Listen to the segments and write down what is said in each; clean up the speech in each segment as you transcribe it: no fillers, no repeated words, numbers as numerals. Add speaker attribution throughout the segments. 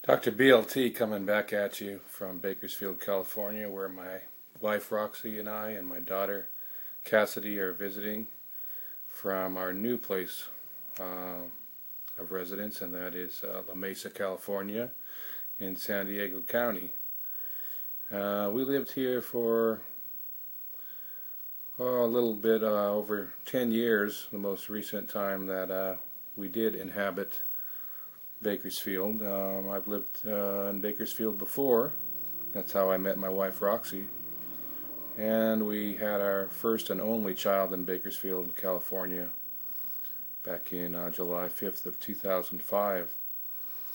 Speaker 1: Dr. BLT coming back at you from Bakersfield, California, where my wife Roxy and I and my daughter Cassidy are visiting from our new place of residence, and that is La Mesa, California in San Diego County. We lived here for a little bit over 10 years, the most recent time that we did inhabit Bakersfield. I've lived in Bakersfield before. That's how I met my wife Roxy. And we had our first and only child in Bakersfield, California, back in July 5th of 2005.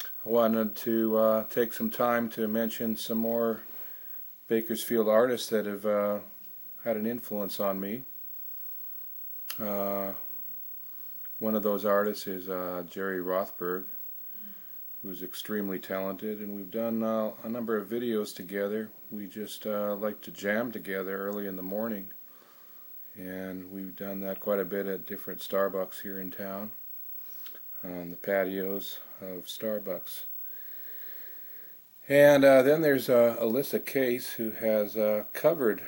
Speaker 1: I wanted to take some time to mention some more Bakersfield artists that have had an influence on me. One of those artists is Jerry Rothberg, who's extremely talented, and we've done a number of videos together. We just like to jam together early in the morning, and we've done that quite a bit at different Starbucks here in town, on the patios of Starbucks. And then there's Alyssa Case, who has covered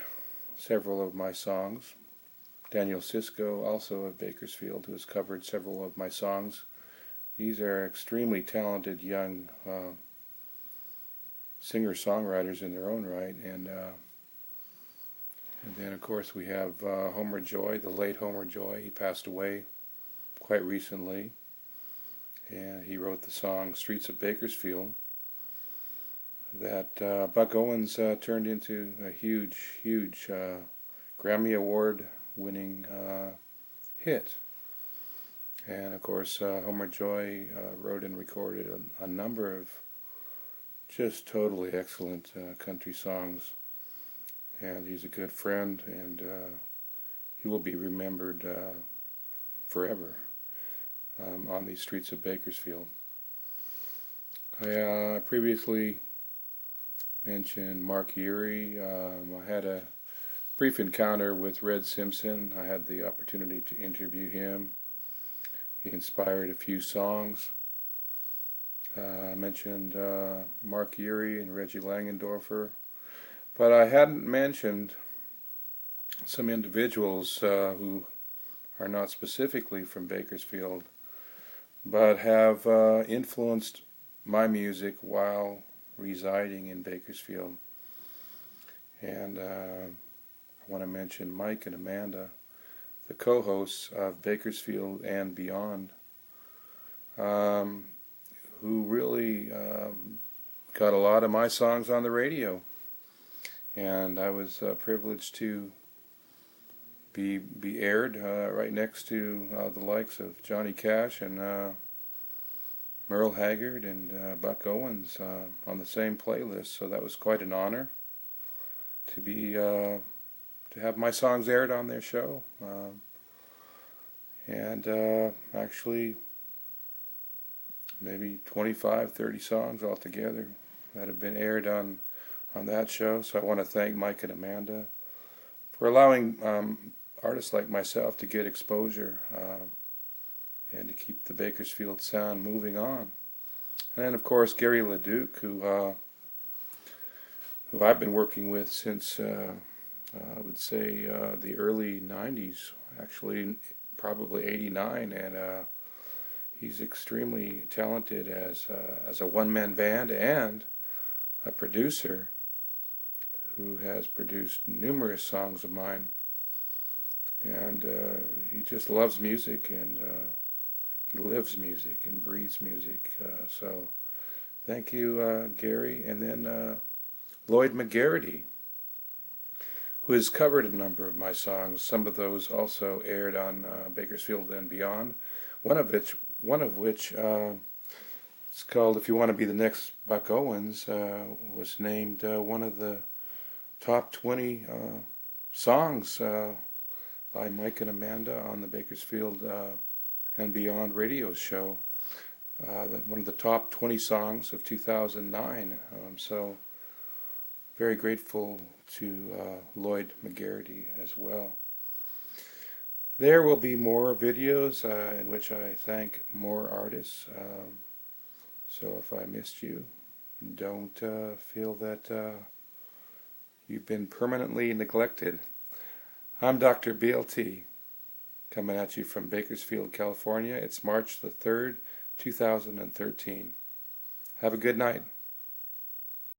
Speaker 1: several of my songs. Daniel Sisko, also of Bakersfield, who has covered several of my songs. These are extremely talented young singer-songwriters in their own right. And then, of course, we have Homer Joy, the late Homer Joy. He passed away quite recently, and he wrote the song Streets of Bakersfield that Buck Owens turned into a huge Grammy Award-winning hit. And of course, Homer Joy wrote and recorded a number of just totally excellent country songs. And he's a good friend, and he will be remembered forever on these streets of Bakersfield. I previously mentioned Mark Urie. I had a brief encounter with Red Simpson. I had the opportunity to interview him. He inspired a few songs. I mentioned Mark Urie and Reggie Langendorfer, but I hadn't mentioned some individuals who are not specifically from Bakersfield, but have influenced my music while residing in Bakersfield. And I want to mention Mike and Amanda, the co-hosts of Bakersfield and Beyond, who really got a lot of my songs on the radio. And I was privileged to be aired right next to the likes of Johnny Cash and Merle Haggard and Buck Owens on the same playlist. So that was quite an honor to be to have my songs aired on their show. Actually maybe 25, 30 songs altogether that have been aired on that show. So I want to thank Mike and Amanda for allowing artists like myself to get exposure and to keep the Bakersfield sound moving on. And then, of course, Gary LeDuc, who I've been working with since I would say the early 90s, actually probably 89, and he's extremely talented as a one-man band and a producer who has produced numerous songs of mine. And he just loves music, and he lives music and breathes music. So thank you, Gary. And then Lloyd McGarrity, who has covered a number of my songs. Some of those also aired on Bakersfield and Beyond. One of which it's called "If You Want to Be the Next Buck Owens," was named one of the top 20 songs by Mike and Amanda on the Bakersfield and Beyond radio show. One of the top 20 songs of 2009. So very grateful to Lloyd McGarrity as well. There will be more videos in which I thank more artists. So if I missed you, don't feel that you've been permanently neglected. I'm Dr. BLT, coming at you from Bakersfield, California. It's March the 3rd, 2013. Have a good night.